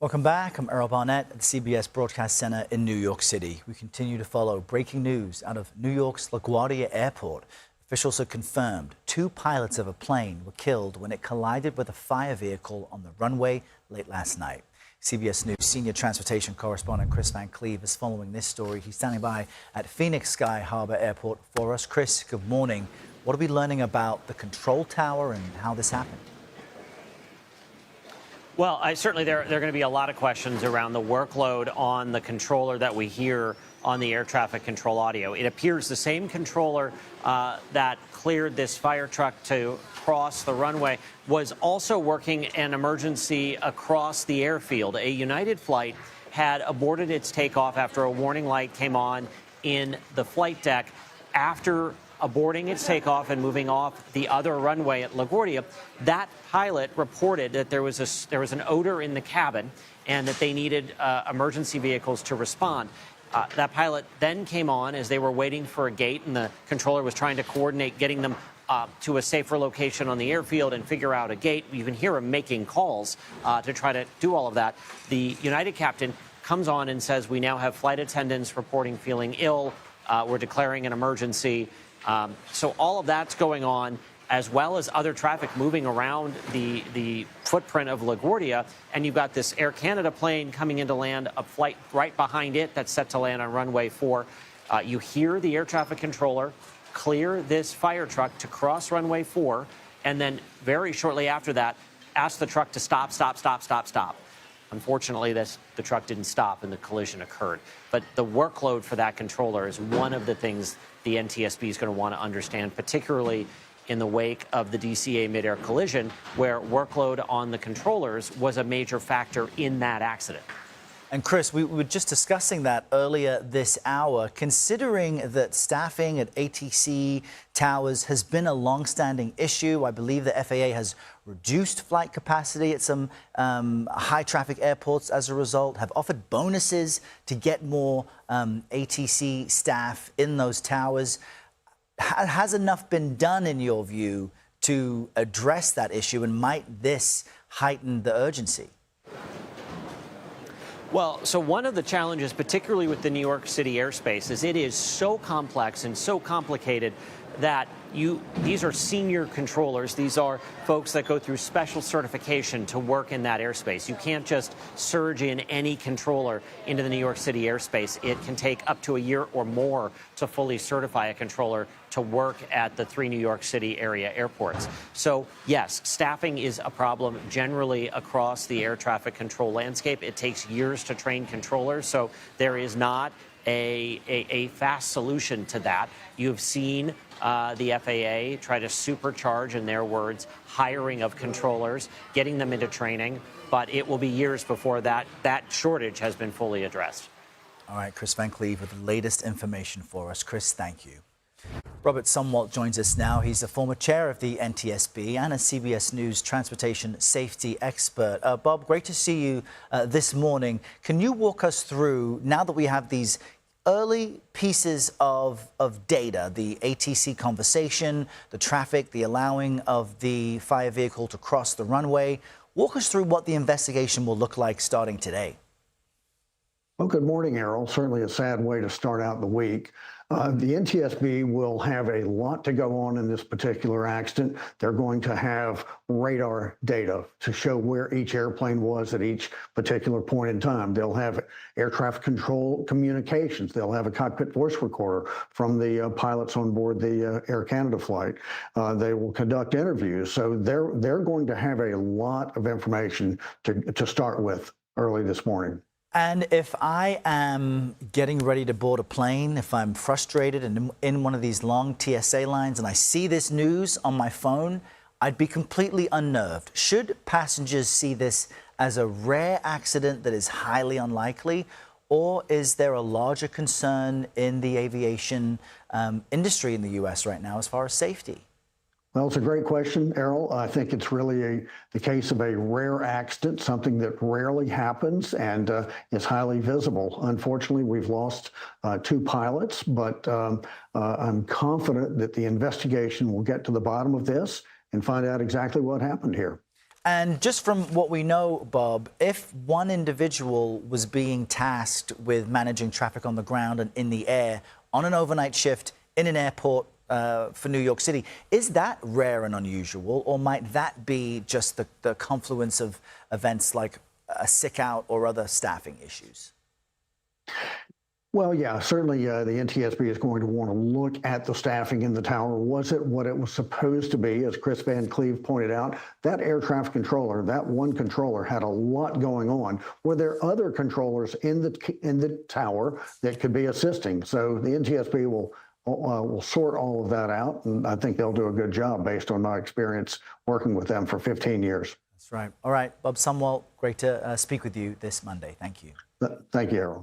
Welcome back. I'm Errol Barnett at the CBS Broadcast Center in New York City. We continue to follow breaking news out of New York's LaGuardia Airport. Officials have confirmed 2 pilots of a plane were killed when it collided with a fire vehicle on the runway late last night. CBS News senior transportation correspondent Kris is following this story. He's standing by at Phoenix Sky Harbor Airport for us. Kris, good morning. What are we learning about the control tower and how this happened? Well, certainly there are going to be a lot of questions around the workload on the controller that we hear on the air traffic control audio. It appears the same controller that cleared this fire truck to cross the runway was also working an emergency across the airfield. A United flight had aborted its takeoff after a warning light came on in the flight deck. After aborting its takeoff and moving off the other runway at LaGuardia, that pilot reported that there was an odor in the cabin and that they needed emergency vehicles to respond. That pilot then came on as they were waiting for a gate, and the controller was trying to coordinate getting them to a safer location on the airfield and figure out a gate. You can hear him making calls to try to do all of that. The United captain comes on and says, "We now have flight attendants reporting feeling ill. We're declaring an emergency." So all of that's going on, as well as other traffic moving around the footprint of LaGuardia. And you've got this Air Canada plane coming into land, a flight right behind it that's set to land on runway 4. You hear the air traffic controller clear this fire truck to cross runway 4, and then very shortly after that, ask the truck to stop, stop, stop, stop, stop. Unfortunately, the truck didn't stop and the collision occurred. But the workload for that controller is one of the things the NTSB is going to want to understand, particularly in the wake of the DCA midair collision, where workload on the controllers was a major factor in that accident. And Kris, we were just discussing that earlier this hour. Considering that staffing at ATC towers has been a long-standing issue, I believe the FAA has reduced flight capacity at some high-traffic airports as a result, have offered bonuses to get more ATC staff in those towers. Has enough been done, in your view, to address that issue, and might this heighten the urgency? Well, so one of the challenges, particularly with the New York City airspace, is it is so complex and so complicated that these are senior controllers. These are folks that go through special certification to work in that airspace. You can't just surge in any controller into the New York City airspace. It can take up to a year or more to fully certify a controller to work at the 3 New York City area airports. So, yes, staffing is a problem generally across the air traffic control landscape. It takes years to train controllers, so there is not a fast solution to that. You've seen the FAA try to supercharge, in their words, hiring of controllers, getting them into training, but it will be years before that shortage has been fully addressed. All right, Kris Van Cleave with the latest information for us. Kris, thank you. Robert Sumwalt joins us now. He's a former chair of the NTSB and a CBS News transportation safety expert. Bob, great to see you this morning. Can you walk us through, now that we have these early pieces of data, the ATC conversation, the traffic, the allowing of the fire vehicle to cross the runway, walk us through what the investigation will look like starting today. Well, good morning, Errol. Certainly a sad way to start out the week. The NTSB will have a lot to go on in this particular accident. They're going to have radar data to show where each airplane was at each particular point in time. They'll have air traffic control communications. They'll have a cockpit voice recorder from the pilots on board the Air Canada flight. They will conduct interviews. So they're going to have a lot of information to start with early this morning. And if I am getting ready to board a plane, if I'm frustrated and in one of these long TSA lines and I see this news on my phone, I'd be completely unnerved. Should passengers see this as a rare accident that is highly unlikely, or is there a larger concern in the aviation industry in the U.S. right now as far as safety? Well, it's a great question, Errol. I think it's really the case of a rare accident, something that rarely happens and is highly visible. Unfortunately, we've lost 2 pilots, but I'm confident that the investigation will get to the bottom of this and find out exactly what happened here. And just from what we know, Bob, if one individual was being tasked with managing traffic on the ground and in the air on an overnight shift in an airport for New York City, is that rare and unusual, or might that be just the confluence of events like a sick out or other staffing issues? Well, yeah, certainly the NTSB is going to want to look at the staffing in the tower. Was it what it was supposed to be? As Kris Van Cleave pointed out, that air traffic controller, that one controller had a lot going on. Were there other controllers in the tower that could be assisting? So the NTSB will sort all of that out, and I think they'll do a good job based on my experience working with them for 15 years. That's right. All right, Bob Sumwalt, great to speak with you this Monday. Thank you. Thank you, Errol.